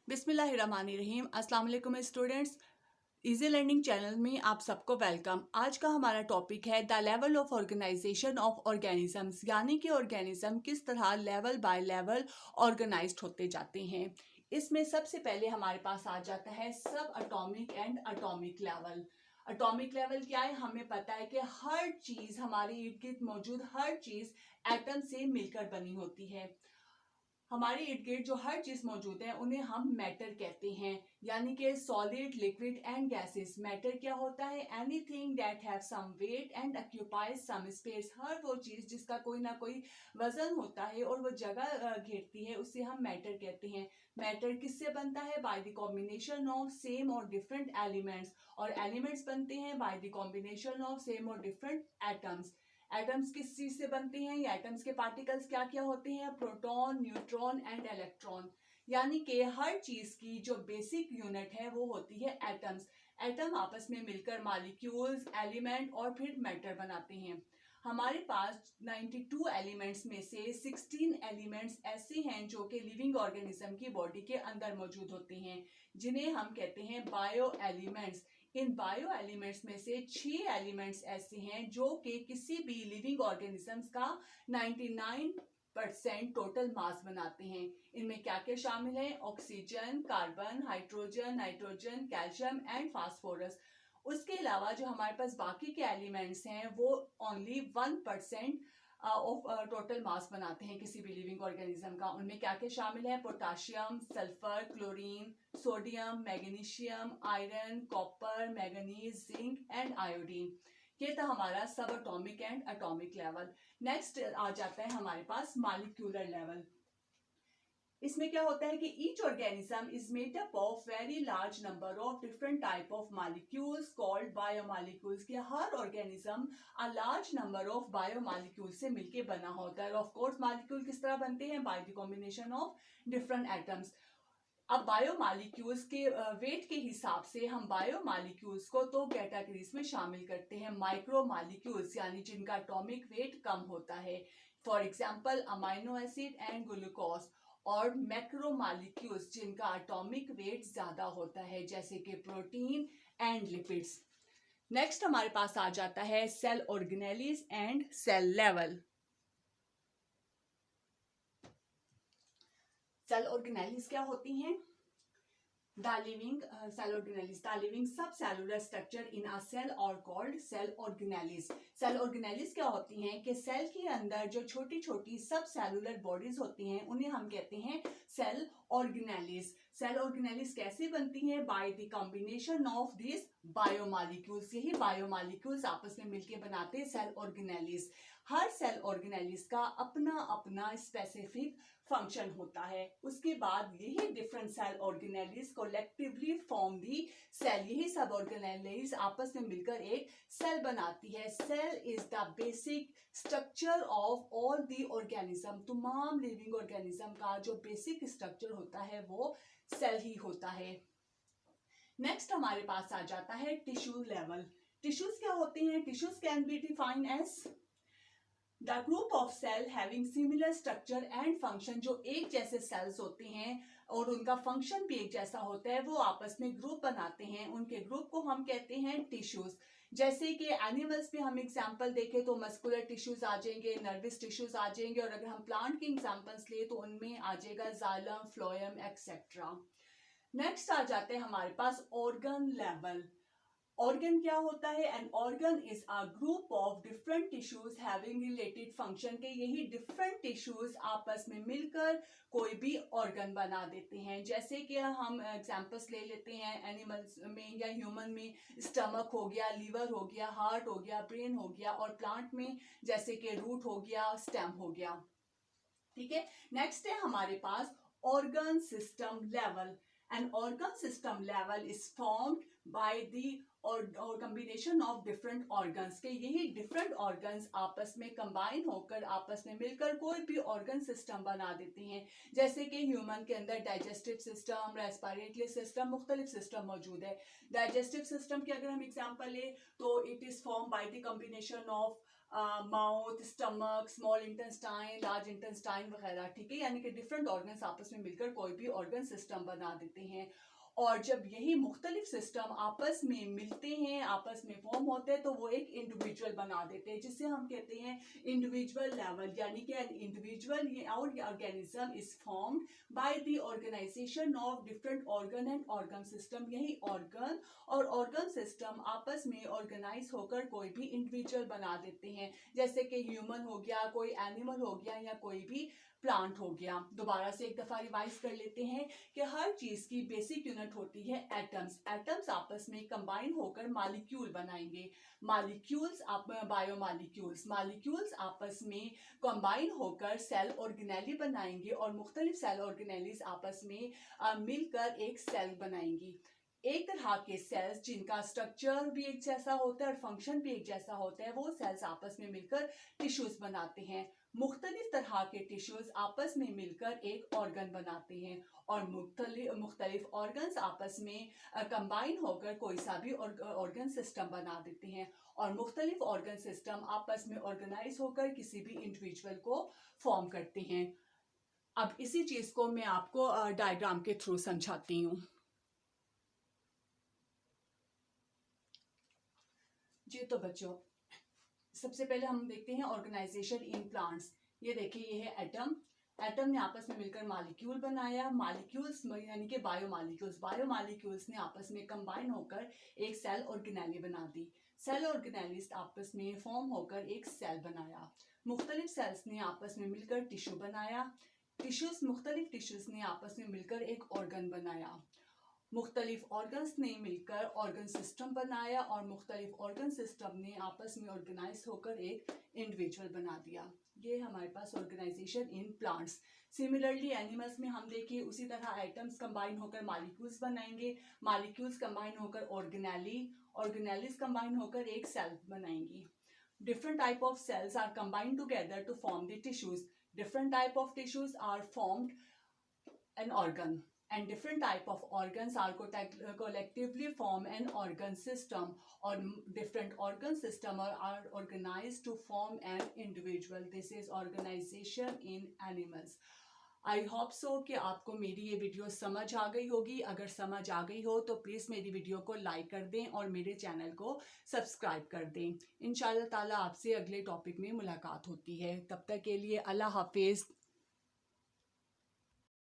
बिस्मिल्लाहिर्रहमानिर्रहीम। अस्सलाम वालेकुम स्टूडेंट्स, इजी लर्निंग चैनल में आप सबको वेलकम। आज का हमारा टॉपिक है the level of organization of organisms, यानी कि ऑर्गेनिज्म किस तरह लेवल बाय लेवल ऑर्गेनाइज्ड होते जाते हैं। इसमें सबसे पहले हमारे पास आ जाता है सब atomic and atomic level. Atomic level क्या है? हमें पता है कि हर चीज हमारे इर्द गिर्द मौजूद हर चीज एटम से मिलकर बनी होती है। हमारे इर्द गिर्द जो हर चीज मौजूद है उन्हें हम मैटर कहते हैं, यानी कि solid, liquid and gases. Matter क्या होता है? Anything that have some weight and occupies some space. हर वो चीज जिसका कोई ना कोई वजन होता है और वो जगह घेरती है, उसे हम मैटर कहते हैं। मैटर किससे बनता है? By the combination of same और डिफरेंट एलिमेंट्स। और एलिमेंट्स बनते हैं by the combination of same और डिफरेंट एटम्स। एटम्स किस चीज से बनते हैं? या एटम्स के पार्टिकल्स क्या क्या होते हैं? Proton, neutron and electron. यानी कि हर चीज की जो बेसिक यूनिट है वो होती है एटम्स। एटम आपस में मिलकर मॉलिक्यूल्स, एलिमेंट और फिर मैटर बनाते हैं। हमारे पास 92 एलिमेंट्स में से 16 एलिमेंट्स ऐसे हैं जो कि लिविंग ऑर्गेनिज्म की बॉडी के अंदर मौजूद होते हैं, जिन्हें हम कहते हैं बायो एलिमेंट्स। इन बायो एलिमेंट्स में से 6 एलिमेंट्स ऐसे हैं जो कि किसी भी लिविंग ऑर्गेनिजम्स का 99% टोटल मास बनाते हैं। इनमें क्या क्या शामिल है? Oxygen, carbon, hydrogen, nitrogen, calcium and phosphorus. उसके अलावा जो हमारे पास बाकी के एलिमेंट्स हैं वो ओनली 1% ऑफ टोटल मास बनाते हैं किसी भी लिविंग ऑर्गेनिज्म का। उनमें क्या क्या शामिल है? Potassium, sulphur, chlorine, sodium, magnesium, iron, copper, manganese, zinc and iodine. ये था हमारा सब atomic and atomic level. Next आ जाता है हमारे पास मॉलिक्यूलर लेवल। इसमें क्या होता है कि each organism is made up of very large number of different type of molecules called biomolecules. के हर organism a large number of biomolecule से मिलके बना होता है। ऑफ कोर्स मॉलिक्यूल किस तरह बनते हैं? By the combination of different atoms. अब बायोमॉलिक्यूल्स के वेट के हिसाब से हम बायोमॉलिक्यूल्स को दो कैटेगरीज में शामिल करते हैं। माइक्रोमॉलिक्यूल्स, यानी जिनका एटॉमिक वेट कम होता है, for example amino acid and glucose. और मैक्रोमॉलिक्यूल्स, जिनका एटॉमिक वेट ज्यादा होता है, जैसे कि प्रोटीन एंड लिपिड्स। नेक्स्ट हमारे पास आ जाता है cell organelles and cell level. Cell organelles क्या होती हैं? The living cell organelles, the living subcellular structure in a cell are called cell organelles. Cell organelles क्या होती हैं कि सेल के अंदर जो छोटी छोटी सब सेलुलर बॉडीज होती हैं उन्हें हम कहते हैं सेल ऑर्गेनेलिस। सेल ऑर्गेनेलिस कैसे बनती हैं? By the combination of this biomolecules. यही बायोमॉलिक्यूल्स आपस में मिलकर बनाते हैं सेल ऑर्गेनेलिस। हर सेल ऑर्गेनेलिस का अपना अपना स्पेसिफिक फंक्शन होता है। उसके बाद यही different cell organelles collectively form the cell. यही सब ऑर्गेनेलिस आपस में मिलकर एक सेल बनाती है। Cell is the basic structure of all the organism. तमाम लिविंग ऑर्गेनिज्म का जो बेसिक स्ट्रक्चर होता है वो सेल ही होता है। नेक्स्ट हमारे पास आ जाता है टिश्यू लेवल। टिश्यूज क्या होते हैं? Tissues can be defined as the group of cell having similar structure and function. जो एक जैसे सेल्स होते हैं और उनका फंक्शन भी एक जैसा होता है, वो आपस में ग्रुप बनाते हैं। उनके ग्रुप को हम कहते हैं टिश्यूज। जैसे कि एनिमल्स में हम एग्जांपल देखें तो मस्कुलर टिश्यूज आ जाएंगे, नर्वस टिश्यूज आ जाएंगे, और अगर हम प्लांट के एग्जांपल्स ले तो उनमें आ जाएगा जाइलम, फ्लोएम एक्सेट्रा। नेक्स्ट आ जाते हैं हमारे पास ऑर्गन लेवल। ऑर्गन क्या होता है? An organ is a group of different tissues having related function. के यही डिफरेंट टिश्यूज आपस में मिलकर कोई भी ऑर्गन बना देते हैं। जैसे कि हम एग्जांपल्स ले लेते हैं एनिमल्स में या ह्यूमन में, स्टमक हो गया, लीवर हो गया, हार्ट हो गया, ब्रेन हो गया, और प्लांट में जैसे कि रूट हो गया, स्टेम हो गया। ठीक है। नेक्स्ट है हमारे पास organ system level. An organ system level is formed by the और कॉम्बिनेशन ऑफ डिफरेंट ऑर्गन्स। के यही डिफरेंट ऑर्गन्स आपस में कंबाइन होकर आपस में मिलकर कोई भी ऑर्गन सिस्टम बना देते हैं। जैसे कि ह्यूमन के अंदर डाइजेस्टिव सिस्टम, रेस्पिरेटरी सिस्टम, मुख्तलिफ सिस्टम मौजूद है। डाइजेस्टिव सिस्टम की अगर हम एग्जांपल ले तो it is form by the combination of mouth, stomach, small intestine, large intestine वगैरह, ठीक है, यानी कि डिफरेंट ऑर्गन्स आपस में मिलकर कोई भी ऑर्गन सिस्टम बना देते हैं। और जब यही मुख्तलिफ सिस्टम आपस में मिलते हैं, आपस में फॉर्म होते हैं, तो वो एक इंडिविजुअल बना देते हैं, जिसे हम कहते हैं इंडिविजुअल लेवल, यानी कि an individual or organism is formed by the organization of different organ and organ system. यही ऑर्गन और ऑर्गन सिस्टम आपस में ऑर्गेनाइज होकर कोई भी इंडिविजुअल बना देते हैं, जैसे कि ह्यूमन हो गया, कोई एनिमल हो गया, या कोई भी प्लांट हो गया। दोबारा से एक दफा रिवाइज कर लेते हैं कि हर चीज की बेसिक यूनिट होती है एटम्स। एटम्स आपस में कंबाइन होकर मॉलिक्यूल बनाएंगे। मॉलिक्यूल्स बायोमॉलिक्यूल्स, मॉलिक्यूल्स आपस में कंबाइन होकर सेल ऑर्गेनेली बनाएंगे, और मुख्तलिफ सेल ऑर्गेनेलीज आपस में मिलकर एक सेल बनाएंगी। एक तरह के सेल्स जिनका स्ट्रक्चर भी एक जैसा होता है और फंक्शन भी एक जैसा होता है, वो सेल्स आपस में मिलकर टिश्यूज बनाते हैं। मुख्तलिफ तरह के टिश्यूज आपस में मिलकर एक ऑर्गन बनाते हैं, और मुख्तलिफ ऑर्गन्स आपस में कंबाइन होकर कोई सा भी ऑर्गन सिस्टम बना देते हैं, और मुख्तलिफ ऑर्गन सिस्टम आपस में ऑर्गेनाइज होकर किसी भी इंडिविजुअल को फॉर्म करते हैं। अब इसी चीज को मैं आपको डायग्राम के थ्रू समझाती हूँ। जी तो बच्चों, सबसे पहले हम देखते हैं ऑर्गेनाइजेशन इन प्लांट्स। ये देखिए, ये है एटम। एटम ने आपस में मिलकर मॉलिक्यूल बनाया। मॉलिक्यूल्स यानी कि बायोमॉलिक्यूल्स, बायोमॉलिक्यूल्स ने आपस में कंबाइन होकर एक सेल ऑर्गेनेली बना दी। सेल ऑर्गेनेलिस आपस में फॉर्म होकर एक सेल बनाया। मुख्तलिफ सेल्स ने आपस में मिलकर टिश्यू बनाया। मुख्तलिफ टिश्यूज ने आपस में मिलकर एक ऑर्गन बनाया। मुख्तलिफ ऑर्गन्स ने मिलकर ऑर्गन सिस्टम बनाया, और मुख्तलिफ ऑर्गन सिस्टम ने आपस में ऑर्गेनाइज होकर एक इंडिविजुअल बना दिया। ये हमारे पास organization in plants. Similarly animals में हम देखिए उसी तरह एटम्स कंबाइन होकर मॉलिक्यूल्स बनाएंगे, मॉलिक्यूल्स कंबाइन होकर ऑर्गेनेली, ऑर्गेनेलिस कंबाइन होकर एक सेल बनाएंगी। Different type of cells are combined together to form the tissues. Different type of tissues are formed an organ, and different type of organs are collectively form an organ system, or different organ system are organized to form an individual. This is organization in animals. I hope so कि आपको मेरी ये video समझ आ गई होगी। अगर समझ आ गई हो तो प्लीज़ मेरी वीडियो को लाइक कर दें और मेरे चैनल को सब्सक्राइब कर दें। इंशाल्लाह ताला आपसे अगले टॉपिक में मुलाकात होती है। तब तक के लिए अल्लाह हाफिज़।